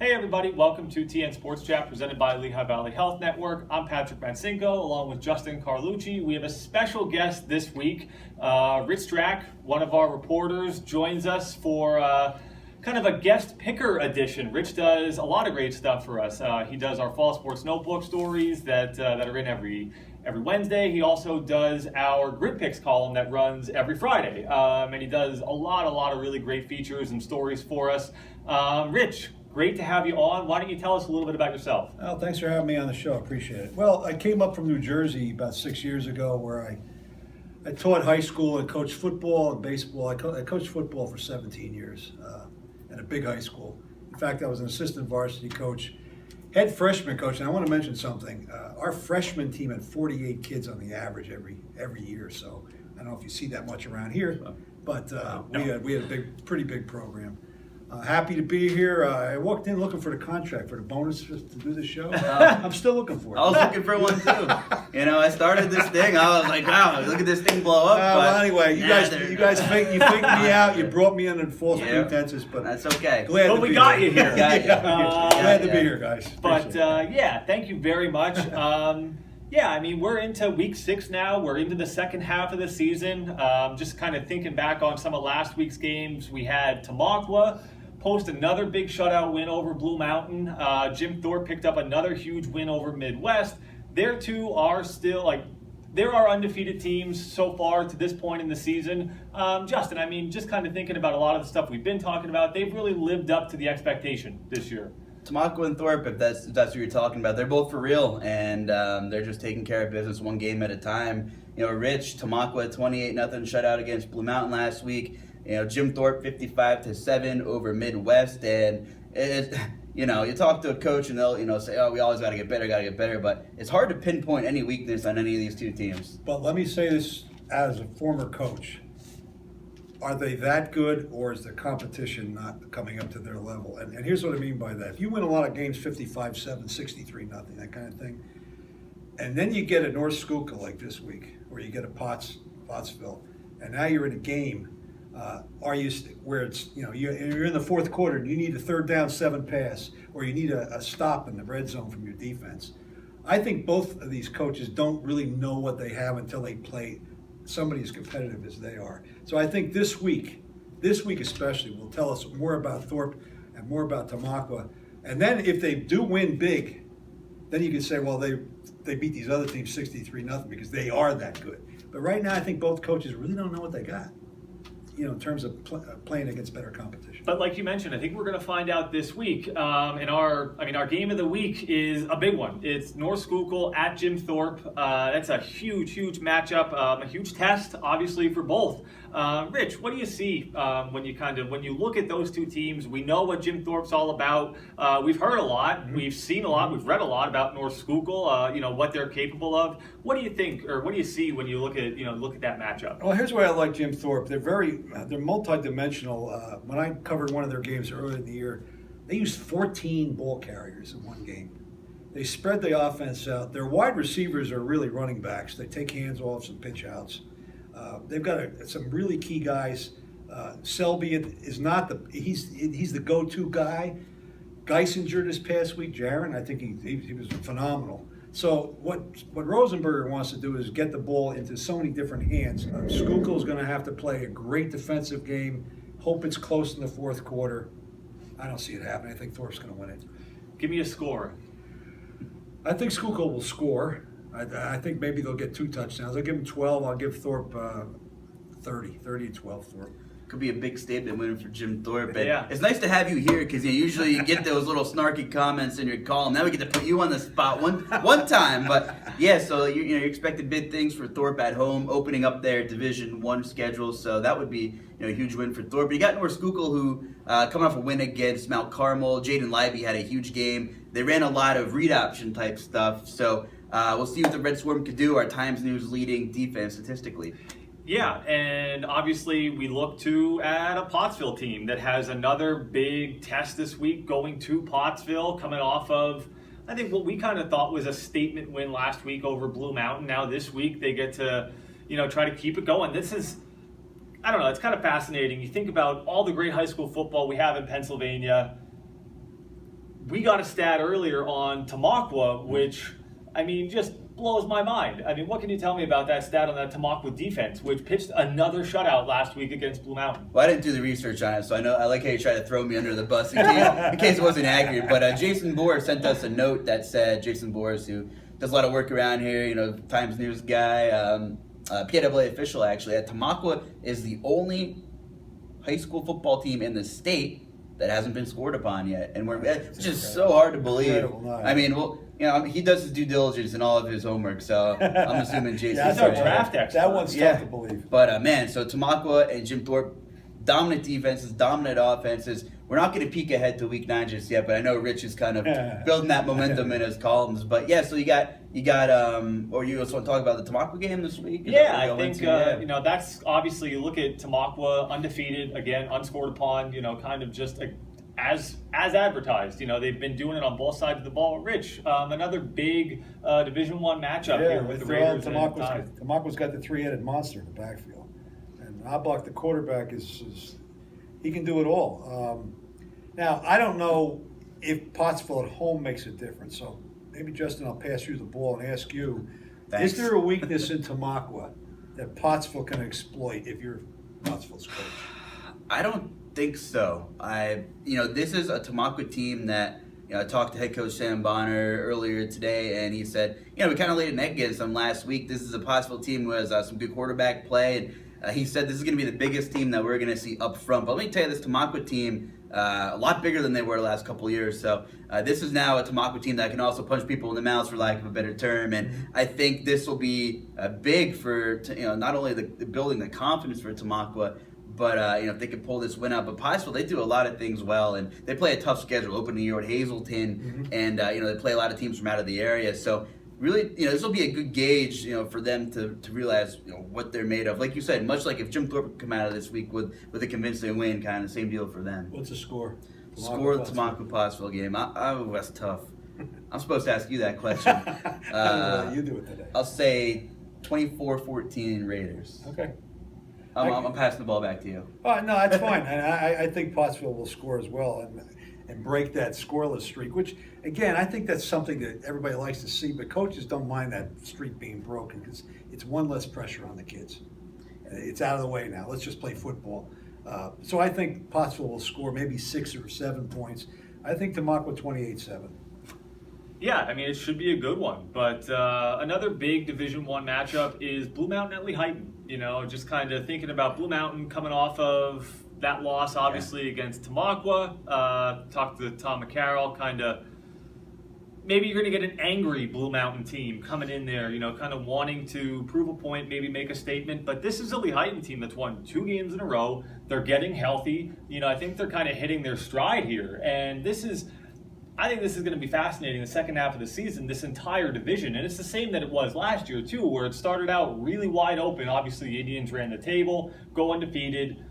Hey everybody, welcome to tnSportsChat presented by Lehigh Valley Health Network. I'm Patrick Matsinko along with Justin Carlucci. We have a special guest this week. Rich Strack, one of our reporters, joins us for kind of a guest picker edition. Rich does a lot of great stuff for us. He does our fall sports notebook stories that are in every Wednesday. He also does our Grid Picks column that runs every Friday. And he does a lot of really great features and stories for us. Rich, great to have you on. Why don't you tell us a little bit about yourself? Well, thanks for having me on the show. Appreciate it. Well, I came up from New Jersey about 6 years ago where I taught high school and coached football and baseball. I coached football for 17 years at a big high school. In fact, I was an assistant varsity coach, head freshman coach. And I want to mention something. Our freshman team had 48 kids on the average every year. So I don't know if you see that much around here, but we had a pretty big program. Happy to be here. I walked in looking for the contract for the bonus to do the show. I'm still looking for it. I was looking for one too. I started this thing. I was like, wow, look at this thing blow up. Well, anyway, you guys faked me out. You brought me under false pretenses, but that's okay. But we got you here. Glad to be here, guys. But thank you very much. We're into week 6 now. We're into the second half of the season. Just kind of thinking back on some of last week's games. We had Tamaqua post another big shutout win over Blue Mountain. Jim Thorpe picked up another huge win over Midwest. Their two are still there are undefeated teams so far to this point in the season. Justin, just kind of thinking about a lot of the stuff we've been talking about, they've really lived up to the expectation this year. Tamaqua and Thorpe, if that's what you're talking about, they're both for real, and they're just taking care of business one game at a time. Rich, Tamaqua 28-0 shutout against Blue Mountain last week. Jim Thorpe 55-7 over Midwest, and you talk to a coach and they'll say, oh, we always got to get better, but it's hard to pinpoint any weakness on any of these two teams. But let me say this as a former coach. Are they that good, or is the competition not coming up to their level? And here's what I mean by that. If you win a lot of games 55-7, 63-0, that kind of thing, and then you get a North Schuylkill like this week, or you get a Pottsville, and now you're in a game where it's you're in the fourth quarter and you need a 3rd down 7 pass, or you need a stop in the red zone from your defense. I think both of these coaches don't really know what they have until they play somebody as competitive as they are. So I think this week especially, will tell us more about Thorpe and more about Tamaqua. And then if they do win big, then you can say, well, they beat these other teams 63-0 because they are that good. But right now, I think both coaches really don't know what they got, in terms of playing against better competition. But like you mentioned, I think we're going to find out this week. And our game of the week is a big one. It's North Schuylkill at Jim Thorpe. That's a huge matchup, a huge test, obviously, for both. Rich, what do you see when you look at those two teams? We know what Jim Thorpe's all about. We've heard a lot, we've seen a lot, we've read a lot about North Schuylkill. What they're capable of. What do you think, or what do you see when you look at that matchup? Well, here's why I like Jim Thorpe. They're multi-dimensional. When I covered one of their games earlier in the year, they used 14 ball carriers in one game. They spread the offense out. Their wide receivers are really running backs. They take hands off some pitch outs. They've got some really key guys. Selby is not he's the go-to guy. Geisinger this past week, Jaron, I think he was phenomenal. So what Rosenberger wants to do is get the ball into so many different hands. Schuylkill is going to have to play a great defensive game. Hope it's close in the fourth quarter. I don't see it happening. I think Thorpe's going to win it. Give me a score. I think Schuylkill will score. I think maybe they'll get 2 touchdowns. I'll give them 12. I'll give Thorpe 30-12 Thorpe. Could be a big statement win for Jim Thorpe. But yeah. It's nice to have you here because usually you get those little snarky comments in your column. Now we get to put you on the spot one time. But yeah, so you're expecting big things for Thorpe at home, opening up their Division I schedule. So that would be a huge win for Thorpe. But you got North Schuylkill who coming off a win against Mount Carmel. Jaden Libby had a huge game. They ran a lot of read option type stuff. So we'll see what the Red Swarm could do. Our Times News leading defense statistically. Yeah, and obviously we look at a Pottsville team that has another big test this week, going to Pottsville, coming off of, I think, what we kind of thought was a statement win last week over Blue Mountain. Now this week they get to, try to keep it going. This is, I don't know, it's kind of fascinating. You think about all the great high school football we have in Pennsylvania. we got a stat earlier on Tamaqua, which, I mean, just blows my mind. I mean, what can you tell me about that stat on that Tamaqua defense, which pitched another shutout last week against Blue Mountain? Well, I didn't do the research on it, so I like how you try to throw me under the bus in case it wasn't accurate. But Jason Boer sent us a note that said, Jason Boer, who does a lot of work around here, Times News guy, PAA official actually, that Tamaqua is the only high school football team in the state that hasn't been scored upon yet, and it's just so hard to believe. I mean, he does his due diligence and all of his homework, so I'm assuming Jason's He's our draft expert. That one's tough to believe. But man, so Tamaqua and Jim Thorpe, dominant defenses, dominant offenses. We're not going to peek ahead to week 9 just yet, but I know Rich is kind of building that momentum in his columns. But yeah, so you got, or you also want to talk about the Tamaqua game this week? Yeah, I think that's obviously, you look at Tamaqua undefeated again, unscored upon, kind of just as advertised. They've been doing it on both sides of the ball. Rich, another big Division I matchup here with the Raiders. Tamaqua's got the three-headed monster in the backfield, and Oblak, the quarterback, is he can do it all. Now, I don't know if Pottsville at home makes a difference, so maybe, Justin, I'll pass you the ball and ask you, Thanks. Is there a weakness in Tamaqua that Pottsville can exploit if you're Pottsville's coach? I don't think so. This is a Tamaqua team that, I talked to head coach Sam Bonner earlier today, and he said, we kind of laid an egg against them last week. This is a Pottsville team who has some good quarterback play, and he said this is going to be the biggest team that we're going to see up front. But let me tell you, this Tamaqua team, a lot bigger than they were the last couple of years. So this is now a Tamaqua team that can also punch people in the mouth, for lack of a better term. And I think this will be big for not only the building the confidence for Tamaqua, but if they can pull this win out. But Pottsville, they do a lot of things well, and they play a tough schedule, opening year at Hazelton, and they play a lot of teams from out of the area. So really, this will be a good gauge, for them to realize, what they're made of. Like you said, much like if Jim Thorpe would come out of this week with a convincing win, kind of the same deal for them. What's the score? Score the Tamaqua-Pottsville game. That's tough. I'm supposed to ask you that question. You do it today. I'll say 24-14 Raiders. Okay. I'm passing the ball back to you. Oh, no, that's fine. And I think Pottsville will score as well and break that scoreless streak, which, again, I think that's something that everybody likes to see, but coaches don't mind that streak being broken because it's one less pressure on the kids. It's out of the way now. Let's just play football. So I think Pottsville will score maybe 6 or 7 points. I think Tamaqua 28-7. Yeah, I mean, it should be a good one. But another big Division I matchup is Blue Mountain at Lehigh. Just kind of thinking about Blue Mountain coming off of that loss, obviously, against Tamaqua. Talked to Tom McCarroll, kind of, maybe you're going to get an angry Blue Mountain team coming in there, kind of wanting to prove a point, maybe make a statement. But this is a Lehigh team that's won 2 games in a row. They're getting healthy. I think they're kind of hitting their stride here. And I think this is going to be fascinating the second half of the season, this entire division. And it's the same that it was last year, too, where it started out really wide open. Obviously, the Indians ran the table, go undefeated,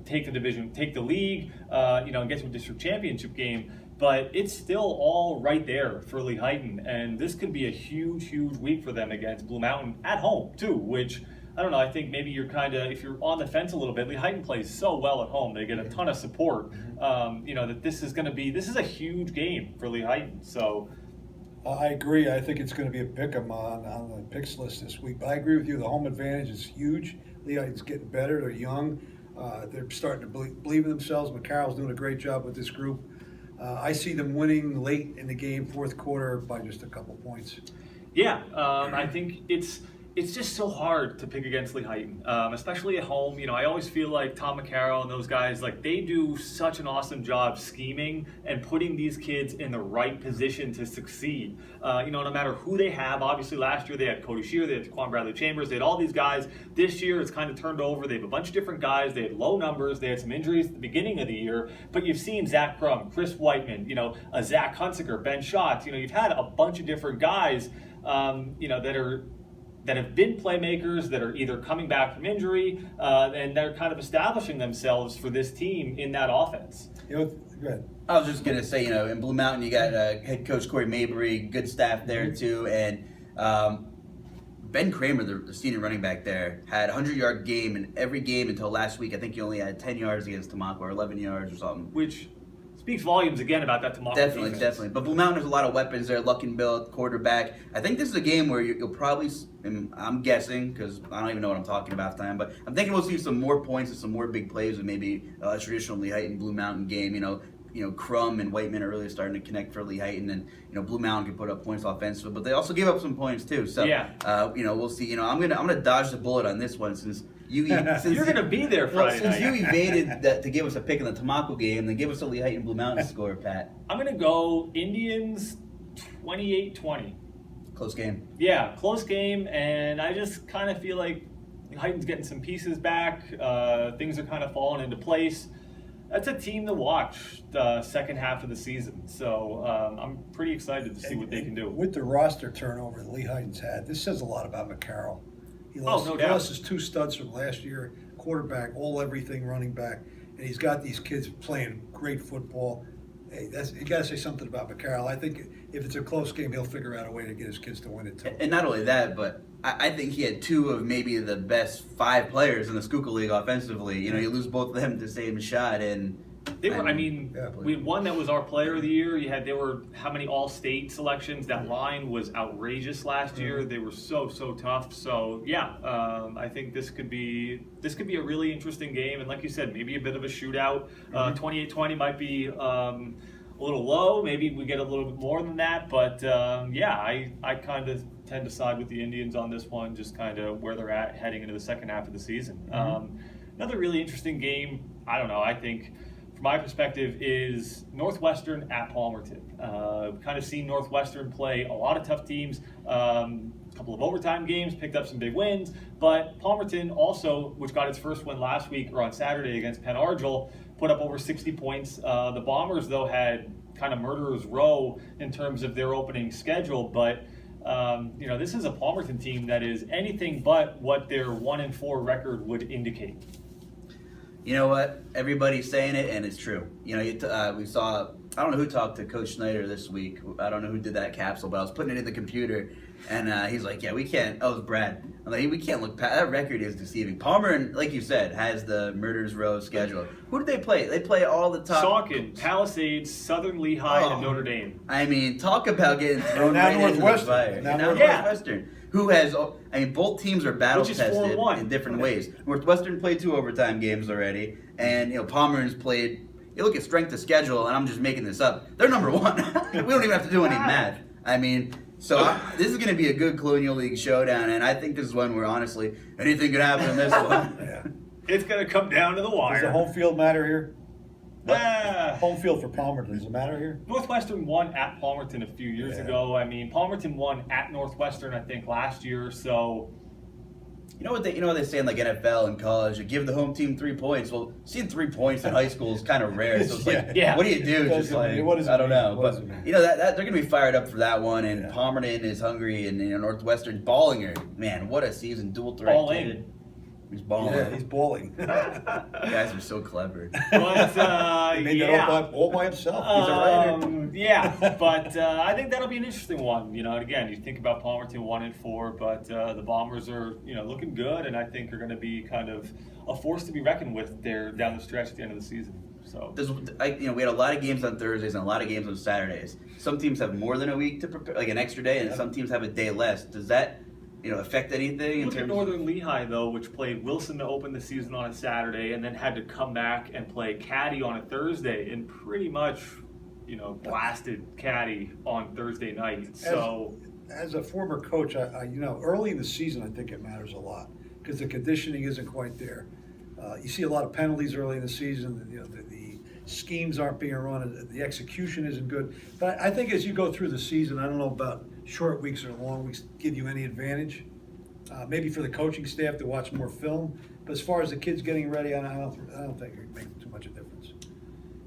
take the division, take the league, and get to a district championship game. But it's still all right there for Lehigh. And this could be a huge, huge week for them against Blue Mountain at home, too, which, I don't know, I think maybe you're if you're on the fence a little bit, Lehigh plays so well at home. They get a ton of support, that this is a huge game for Lehigh. So I agree. I think it's going to be a pick 'em on the picks list this week. But I agree with you. The home advantage is huge. Lehigh's getting better. They're young. They're starting to believe in themselves. McCarroll's doing a great job with this group. I see them winning late in the game, fourth quarter, by just a couple points. Yeah, I think it's just so hard to pick against Lehigh, especially at home. I always feel like Tom McCarroll and those guys, they do such an awesome job scheming and putting these kids in the right position to succeed. No matter who they have. Obviously, last year they had Cody Shear, they had Quan Bradley Chambers, they had all these guys. This year it's kind of turned over. They have a bunch of different guys. They had low numbers. They had some injuries at the beginning of the year. But you've seen Zach Crum, Chris Whiteman, Zach Hunsaker, Ben Schatz. You've had a bunch of different guys, that have been playmakers, that are either coming back from injury, and they're kind of establishing themselves for this team in that offense. Go ahead. I was just going to say, in Blue Mountain, you got head coach Corey Mabry, good staff there too, and Ben Kramer, the senior running back there, had a 100-yard game in every game until last week. I think he only had 10 yards against Tamaqua, or 11 yards or something. Which speaks volumes again about that Tamaka defense. Definitely. But Blue Mountain has a lot of weapons there. Luckinbill, quarterback. I think this is a game where you'll probably, and I'm guessing, because I don't even know what I'm talking about half time, but I'm thinking we'll see some more points and some more big plays than maybe a traditional Lehigh Blue Mountain game. Crum and Whiteman are really starting to connect for Lehigh, and Blue Mountain can put up points offensively, but they also give up some points too. So we'll see. I'm gonna dodge the bullet on this one since you're gonna be there Friday night. Since you evaded to give us a pick in the Tamako game, then give us a Lehigh and Blue Mountain score, Pat. I'm gonna go Indians 28-20. Close game. Yeah, close game, and I just kind of feel like Heighton's getting some pieces back. Things are kind of falling into place. That's a team to watch the second half of the season. So I'm pretty excited to see what they can do. With the roster turnover that Lehighton's had, this says a lot about McCarroll. He lost his 2 studs from last year, quarterback, everything running back, and he's got these kids playing great football. Hey, you got to say something about McCarroll. I think if it's a close game, he'll figure out a way to get his kids to win it too. And not only that, but I think he had 2 of maybe the best 5 players in the Schuylkill League offensively. You lose both of them to same shot, and they were. We had one that was our player of the year. There were how many All-State selections? That line was outrageous last year. They were so tough. So I think this could be a really interesting game. And like you said, maybe a bit of a shootout. 28-20 might be a little low. Maybe we get a little bit more than that. But I kind of tend to side with the Indians on this one, just kind of where they're at heading into the second half of the season. Another really interesting game. I don't know. I think, from my perspective, is Northwestern at Palmerton. Kind of seen Northwestern play a lot of tough teams, a couple of overtime games, picked up some big wins, but Palmerton also, which got its first win last week or on Saturday against Penn Argyl, put up over 60 points. The Bombers, though, had kind of murderer's row in terms of their opening schedule, but this is a Palmerton team that is anything but what their 1-4 record would indicate. You know what? Everybody's saying it, and it's true. We saw, I don't know who talked to Coach Snyder this week. I don't know who did that capsule, but I was putting it in the computer, and he's like, we can't. Oh, it was Brad. I'm like, we can't look past. That record is deceiving. Palmer, like you said, has the Murderers Row schedule. Who did they play? They play all the top. Saucon, Palisades, Southern Lehigh, and Notre Dame. I mean, talk about getting thrown right into the fire. Now Northwestern. Who has, both teams are battle tested in different ways. Northwestern played 2 overtime games already, and Palmer's played. You look at strength of schedule, and I'm just making this up. They're number 1. We don't even have to do any math. This is going to be a good Colonial League showdown, and I think this is one where honestly anything could happen in this one. It's going to come down to the wire. Does the home field matter here? Home field for Palmerton, does it matter here? Northwestern won at Palmerton a few years ago. Palmerton won at Northwestern, I think, last year. So, you know what they say in like NFL and college? You give the home team 3 points. Well, seeing 3 points in high school is kind of rare. So it's what do you do? Just like I don't know. But that they're gonna be fired up for that one. And Palmerton is hungry, and Northwestern's balling her. Man, what a season! Dual threat. All in. He's balling. Yeah, he's balling. You guys are so clever. But, he made that all by himself. He's a writer. But I think that'll be an interesting one. Again, you think about Palmerton 1-4, but the Bombers are, looking good, and I think are going to be kind of a force to be reckoned with there down the stretch at the end of the season. So, we had a lot of games on Thursdays and a lot of games on Saturdays. Some teams have more than a week to prepare, like an extra day, and some teams have a day less. Does that affect anything? Look at Northern Lehigh, though, which played Wilson to open the season on a Saturday and then had to come back and play Caddy on a Thursday and pretty much, blasted Caddy on Thursday night. So, as a former coach, early in the season, I think it matters a lot because the conditioning isn't quite there. You see a lot of penalties early in the season. The schemes aren't being run. The execution isn't good. But I think as you go through the season, I don't know about short weeks or long weeks give you any advantage. Maybe for the coaching staff to watch more film. But as far as the kids getting ready, I don't think it makes too much of a difference.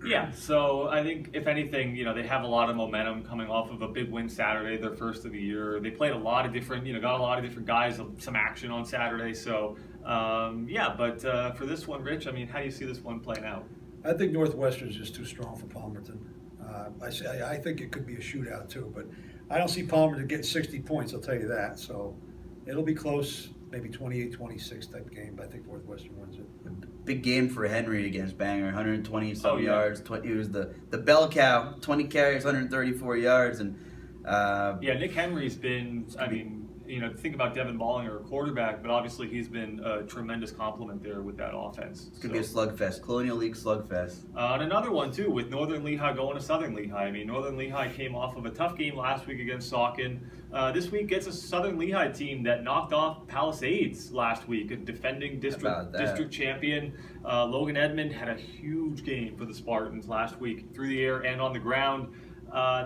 Yeah, so I think if anything, they have a lot of momentum coming off of a big win Saturday, their first of the year. They played a lot of different, got a lot of different guys, some action on Saturday. So, but for this one, Rich, how do you see this one playing out? I think Northwestern is just too strong for Palmerton. I think it could be a shootout too, but I don't see Palmerton getting 60 points, I'll tell you that. So it'll be close, maybe 28-26 type game, but I think Northwestern wins it. big game for Henry against Bangor, 120 some yeah. yards. He was the bell cow, 20 carries, 134 yards, and Nick Henry's been, I mean, think about Devin Ballinger, a quarterback, but obviously he's been a tremendous compliment there with that offense. It's going to be a slugfest, Colonial League slugfest. And another one, too, with Northern Lehigh going to Southern Lehigh. I mean, Northern Lehigh came off of a tough game last week against Saucon. This week gets a Southern Lehigh team that knocked off Palisades last week, a defending district champion. Logan Edmond had a huge game for the Spartans last week, through the air and on the ground.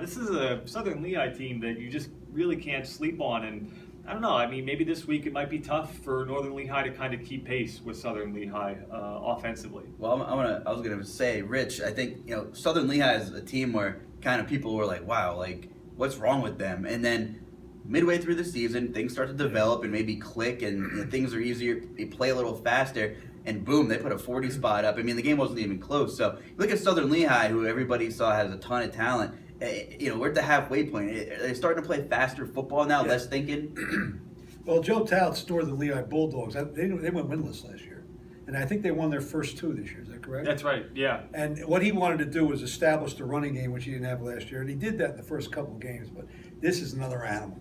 This is a Southern Lehigh team that you just really can't sleep on, and I don't know. I mean, maybe this week it might be tough for Northern Lehigh to kind of keep pace with Southern Lehigh offensively. Well, I was gonna say, Rich. I think Southern Lehigh is a team where kind of people were like, "Wow, like what's wrong with them?" And then midway through the season, things start to develop and maybe click, and things are easier. They play a little faster, and boom, they put a 40 spot up. I mean, the game wasn't even close. So look at Southern Lehigh, who everybody saw has a ton of talent. We're at the halfway point. They're starting to play faster football now, less thinking. Well, Joe Tout's Northern Lehigh Bulldogs, they went winless last year. And I think they won their first 2 this year. Is that correct? That's right, yeah. And what he wanted to do was establish the running game, which he didn't have last year. And he did that in the first couple of games. But this is another animal.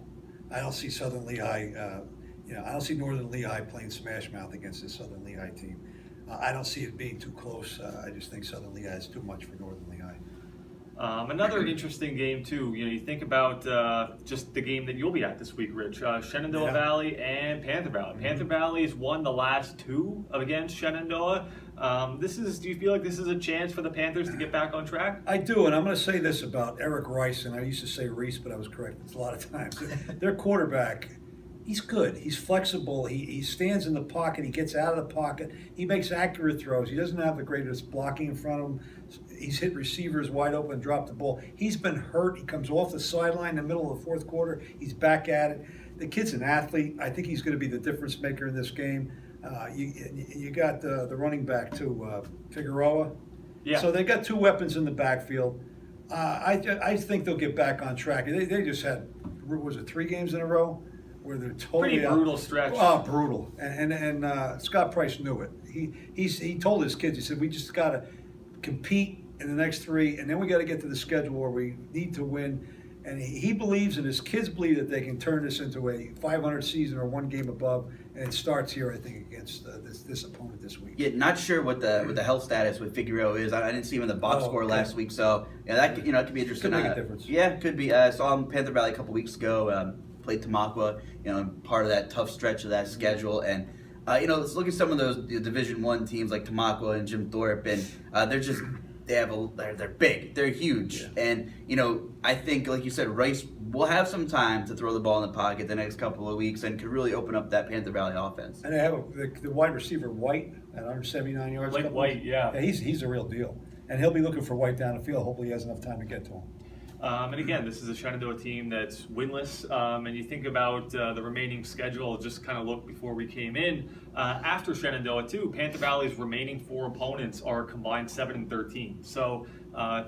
I don't see Southern Lehigh, I don't see Northern Lehigh playing smash mouth against this Southern Lehigh team. I don't see it being too close. I just think Southern Lehigh is too much for Northern Lehigh. Another interesting game, too. You think about just the game that you'll be at this week, Rich. Shenandoah Valley and Panther Valley. Mm-hmm. Panther Valley's won the last 2 against Shenandoah. Do you feel like this is a chance for the Panthers to get back on track? I do, and I'm going to say this about Eric Rice, and I used to say Reese, but I was correct a lot of times. Their quarterback, he's good. He's flexible. He stands in the pocket. He gets out of the pocket. He makes accurate throws. He doesn't have the greatest blocking in front of him. He's hit receivers wide open, dropped the ball. He's been hurt. He comes off the sideline in the middle of the fourth quarter. He's back at it. The kid's an athlete. I think he's going to be the difference maker in this game. You got the running back, too, Figueroa. Yeah. So they got 2 weapons in the backfield. I think they'll get back on track. They just had, 3 games in a row? Where they're totally pretty brutal stretch. Oh, brutal! And Scott Price knew it. He told his kids. He said, "We just got to compete in the next 3, and then we got to get to the schedule where we need to win." And he believes, and his kids believe, that they can turn this into a 500 season or 1 game above. And it starts here, I think, against this opponent this week. Yeah, not sure what the health status with Figueroa is. I didn't see him in the box score last week, so that could be interesting. Could make a difference. Yeah, could be. I saw him in Panther Valley a couple weeks ago. Played Tamaqua, part of that tough stretch of that schedule, and let's look at some of those Division I teams like Tamaqua and Jim Thorpe, and they're big, they're huge, and I think, like you said, Rice will have some time to throw the ball in the pocket the next couple of weeks and could really open up that Panther Valley offense. And they have the wide receiver White at 179 yards. Like White, yeah. He's a real deal, and he'll be looking for White down the field. Hopefully, he has enough time to get to him. And again, this is a Shenandoah team that's winless. And you think about the remaining schedule, just kind of look before we came in. After Shenandoah, too, Panther Valley's remaining 4 opponents are combined 7-13. So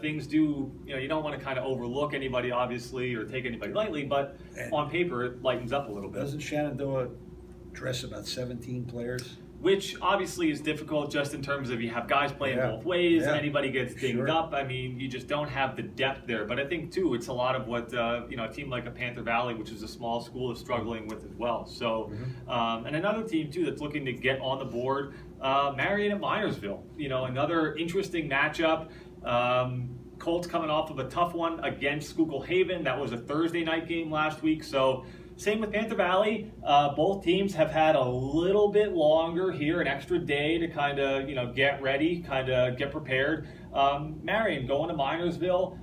things do, you don't want to kind of overlook anybody, obviously, or take anybody lightly, but on paper, it lightens up a little bit. Doesn't Shenandoah dress about 17 players? Which obviously is difficult just in terms of you have guys playing both ways. Yeah. Anybody gets dinged up. I mean, you just don't have the depth there. But I think, too, it's a lot of what, a team like a Panther Valley, which is a small school, is struggling with as well. So, and another team, too, that's looking to get on the board, Marion at Myersville. Another interesting matchup. Colts coming off of a tough one against Schuylkill Haven. That was a Thursday night game last week. So, same with Panther Valley. Both teams have had a little bit longer here, an extra day to kind of, get ready, kind of get prepared. Marion going to Myersville.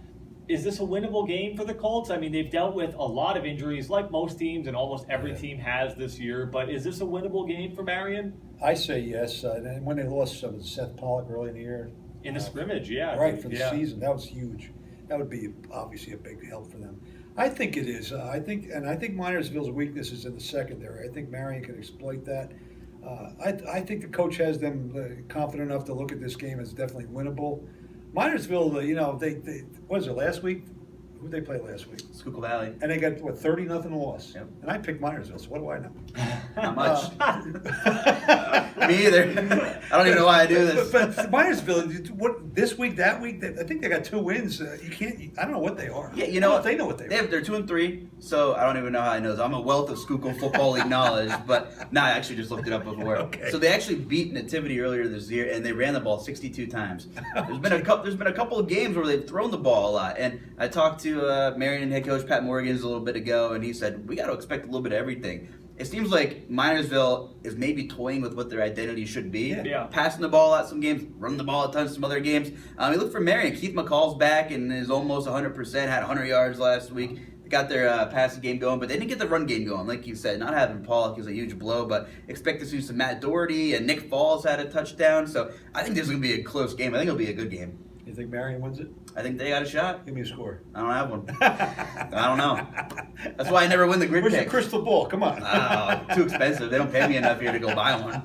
Is this a winnable game for the Colts? I mean, they've dealt with a lot of injuries, like most teams, and almost every team has this year. But is this a winnable game for Marion? I say yes. And when they lost Seth Pollock early in the year. In the scrimmage, yeah. Right, for the season. That was huge. That would be obviously a big help for them. I think it is. I think Myersville's weakness is in the secondary. I think Marion can exploit that. I think the coach has them confident enough to look at this game as definitely winnable. Myersville, they what was it last week? Who'd they play last week? Schuylkill Valley. And they got, 30-0 loss. Yep. And I picked Minersville, so what do I know? Not much. Me either. I don't even know why I do this. But Minersville, what, this week, that week, I think they got 2 wins. You can't, I don't know what they are. Yeah, you know what? They know what they are. They're 2-3, so I don't even know how I know this. I'm a wealth of Schuylkill Football League knowledge, but I actually just looked it up before. Okay. So they actually beat Nativity earlier this year, and they ran the ball 62 times. There's been a couple of games where they've thrown the ball a lot, and I talked to Marion head coach Pat Morgans a little bit ago, and he said we got to expect a little bit of everything. It seems like Minersville is maybe toying with what their identity should be. Yeah. Passing the ball out some games, running the ball a ton some other games. We look for Marion. Keith McCall's back and is almost 100%, had 100 yards last week. They got their passing game going, but they didn't get the run game going. Like you said, not having Pollock is a huge blow, but expect to see some Matt Doherty, and Nick Falls had a touchdown. So I think this is going to be a close game. I think it'll be a good game. You think Marion wins it? I think they got a shot. Give me a score. I don't have one. I don't know. That's why I never win the grid Where's pick. your crystal ball? Come on. Too expensive. They don't pay me enough here to go buy one.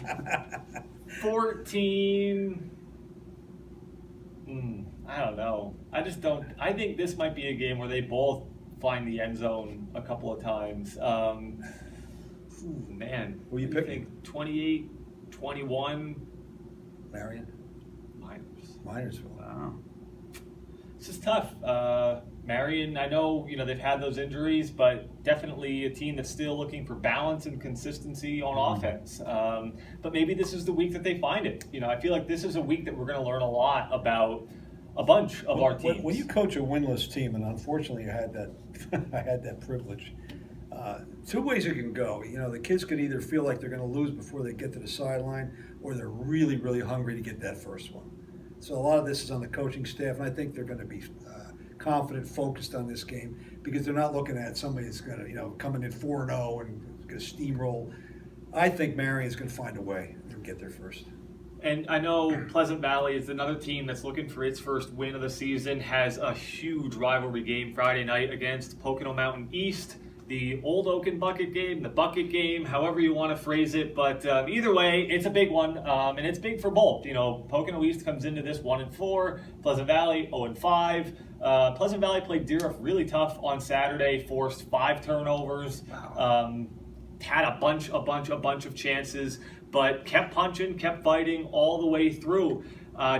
14. I don't know. I just don't. I think this might be a game where they both find the end zone a couple of times. Man. Who you picking? 28, 21. Marion? Minersville. Wow. It's just tough. Marion, I know they've had those injuries, but definitely a team that's still looking for balance and consistency on offense. But maybe this is the week that they find it. I feel like this is a week that we're going to learn a lot about a bunch of our teams. When you coach a winless team, and unfortunately I had that, I had that privilege. 2 ways it can go. The kids could either feel like they're going to lose before they get to the sideline, or they're really, really hungry to get that first one. So a lot of this is on the coaching staff, and I think they're going to be confident, focused on this game, because they're not looking at somebody that's going to, coming in 4-0 and going to steamroll. I think Marion's going to find a way and get there first. And I know Pleasant Valley is another team that's looking for its first win of the season, has a huge rivalry game Friday night against Pocono Mountain East. The Old Oaken Bucket game, the Bucket game, however you want to phrase it. But either way, it's a big one, and it's big for both. Pocono East comes into this 1-4, Pleasant Valley 0-5. Pleasant Valley played Deer really tough on Saturday, forced 5 turnovers, had a bunch of chances, but kept punching, kept fighting all the way through.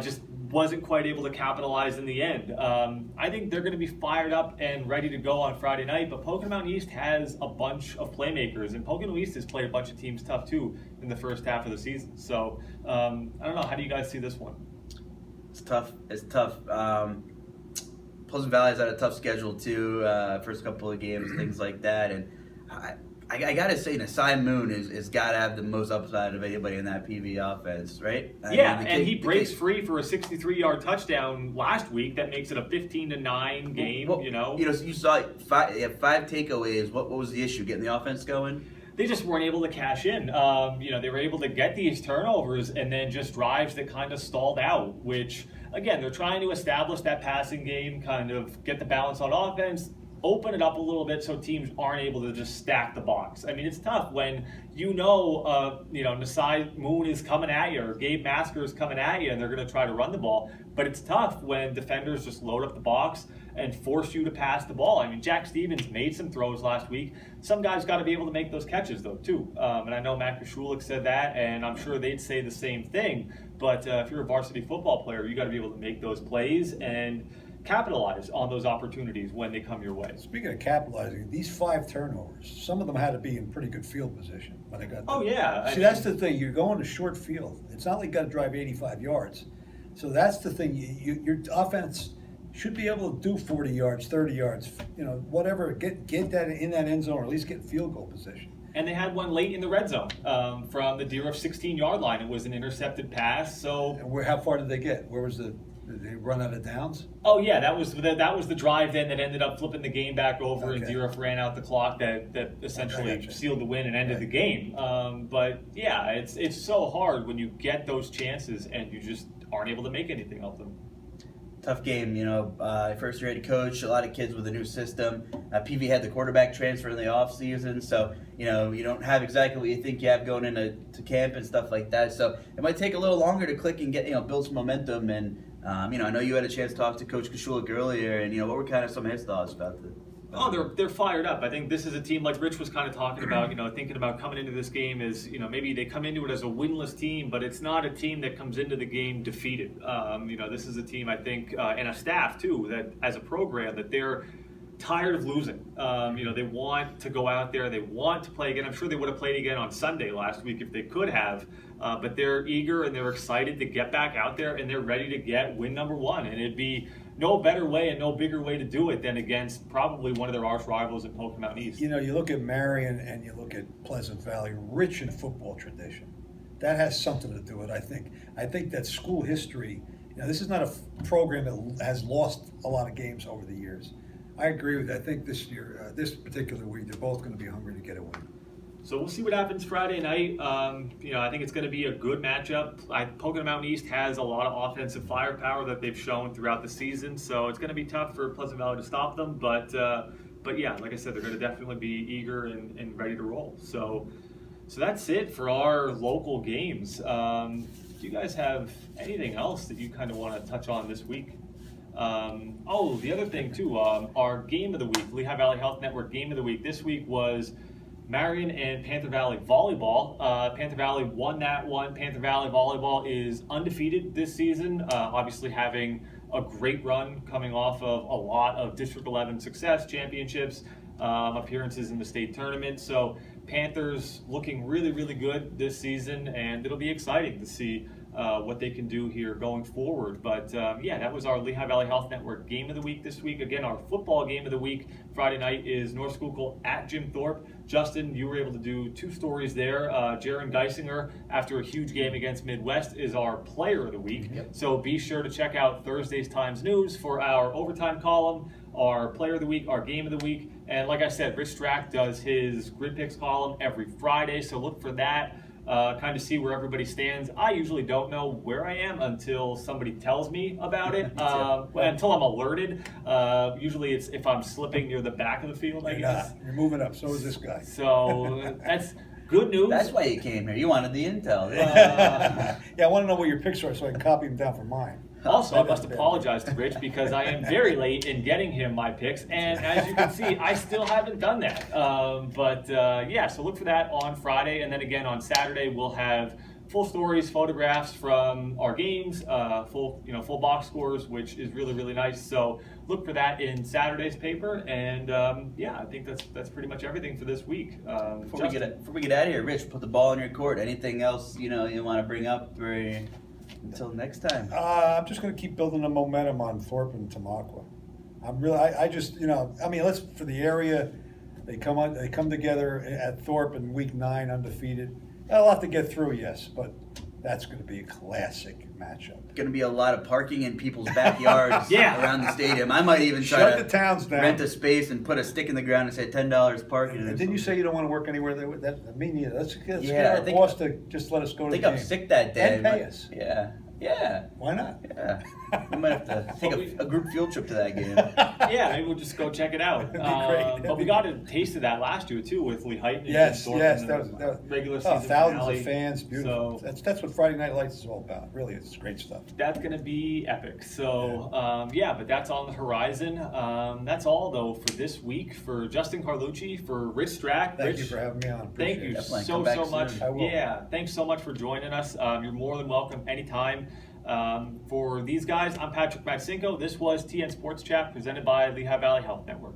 Just wasn't quite able to capitalize in the end. I think they're going to be fired up and ready to go on Friday night, but Pocono Mountain East has a bunch of playmakers, and Pocono East has played a bunch of teams tough too in the first half of the season. So I don't know. How do you guys see this one? It's tough. Pleasant Valley's had a tough schedule too. First couple of games, things like that, and I gotta say, Nasai Moon is gotta have the most upside of anybody in that PV offense, right? And he breaks free for a 63-yard touchdown last week. That makes it a 15-9 game. Well, you saw 5 takeaways. What was the issue? Getting the offense going? They just weren't able to cash in. They were able to get these turnovers and then just drives that kind of stalled out, which, again, they're trying to establish that passing game, kind of get the balance on offense, open it up a little bit so teams aren't able to just stack the box. I mean, it's tough when Nasai Moon is coming at you or Gabe Masker is coming at you and they're going to try to run the ball. But it's tough when defenders just load up the box and force you to pass the ball. I mean, Jack Stevens made some throws last week. Some guys got to be able to make those catches, though, too. And I know Matt Kashulik said that, and I'm sure they'd say the same thing. But if you're a varsity football player, you got to be able to make those plays and capitalize on those opportunities when they come your way. Speaking of capitalizing, these 5 turnovers, some of them had to be in pretty good field position when they got there. Oh, yeah. That's the thing. You're going to short field. It's not like you got to drive 85 yards. So that's the thing. Your offense should be able to do 40 yards, 30 yards, whatever. Get that in that end zone, or at least get in field goal position. And they had one late in the red zone from the Deer 16-yard line. It was an intercepted pass. So, and how far did they get? Where was did they run out of downs? Oh yeah, that was the drive then that ended up flipping the game back over, and Okay. Deer ran out the clock that essentially sealed the win and ended the game. But yeah, it's so hard when you get those chances and you just aren't able to make anything of them. Tough game, first year head coach, a lot of kids with a new system. PV had the quarterback transfer in the offseason, so, you don't have exactly what you think you have going into camp and stuff like that. So it might take a little longer to click and get, build some momentum. And I know you had a chance to talk to Coach Kashulik earlier, and what were kind of some of his thoughts about the. Oh, they're fired up. I think this is a team like Rich was kind of talking about. Thinking about coming into this game is maybe they come into it as a winless team, but it's not a team that comes into the game defeated. This is a team I think and a staff too that as a program that they're tired of losing. They want to go out there. They want to play again. I'm sure they would have played again on Sunday last week if they could have. But they're eager and they're excited to get back out there and they're ready to get win number one. And it'd be no better way and no bigger way to do it than against probably one of their arch rivals in Pocono Mountain East. You look at Marion and you look at Pleasant Valley, rich in football tradition. That has something to do with it, I think. I think that school history, this is not a program that has lost a lot of games over the years. I agree with that. I think this year, this particular week, they're both going to be hungry to get a win. So we'll see what happens Friday night. I think it's going to be a good matchup. Pocono Mountain East has a lot of offensive firepower that they've shown throughout the season, so it's going to be tough for Pleasant Valley to stop them. But yeah, like I said, they're going to definitely be eager and ready to roll. So that's it for our local games. Do you guys have anything else that you kind of want to touch on this week? The other thing too, our game of the week, Lehigh Valley Health Network game of the week this week was Marion and Panther Valley Volleyball. Panther Valley won that one. Panther Valley Volleyball is undefeated this season, obviously having a great run coming off of a lot of District 11 success, championships, appearances in the state tournament. So Panthers looking really, really good this season, and it'll be exciting to see what they can do here going forward. But that was our Lehigh Valley Health Network game of the week this week. Again, our football game of the week Friday night is North Schuylkill at Jim Thorpe. Justin, you were able to do two stories there. Jaron Geisinger, after a huge game against Midwest, is our player of the week. Yep. So be sure to check out Thursday's Times News for our overtime column, our player of the week, our game of the week. And like I said, Rich Strack does his Grid Picks column every Friday, so look for that. Kind of see where everybody stands. I usually don't know where I am until somebody tells me about it, until I'm alerted. Usually it's if I'm slipping near the back of the field, I guess. You're moving up, so is this guy. So that's good news. That's why you came here. You wanted the intel. Yeah, I want to know what your picks are so I can copy them down for mine. Also, I must apologize to Rich because I am very late in getting him my picks, and as you can see, I still haven't done that. So look for that on Friday, and then again on Saturday we'll have full stories, photographs from our games, full box scores, which is really, really nice. So look for that in Saturday's paper, and I think that's pretty much everything for this week. Before we get out of here, Rich, put the ball in your court. Anything else you want to bring up until next time? I'm just going to keep building the momentum on Thorpe and Tamaqua. Let's for the area. They come together at Thorpe in week 9 undefeated. A lot to get through, yes, but that's going to be a classic matchup. Going to be a lot of parking in people's backyards around the stadium. I might even Shut the towns down. Rent a space and put a stick in the ground and say $10 parking. And didn't you say you don't want to work anywhere there? Me neither. Let's get our think, boss to just let us go to the game. I think I'm sick that day. And pay us. Yeah. Why not? Yeah. We might have to take a group field trip to that game. Yeah, maybe we'll just go check it out. But we got a taste of that last year too with Lehigh. Yes, that was regular season thousands finale. of fans, beautiful. So, that's what Friday Night Lights is all about. Really, it's great stuff. That's going to be epic. So, but that's on the horizon. That's all though for this week. For Justin Carlucci, for Rich Strack. Thank you for having me on. Appreciate Thank you Definitely. so much. I will. Yeah, thanks so much for joining us. You're more than welcome anytime. For these guys, I'm Patrick Matsinko. This was TN Sports Chat presented by Lehigh Valley Health Network.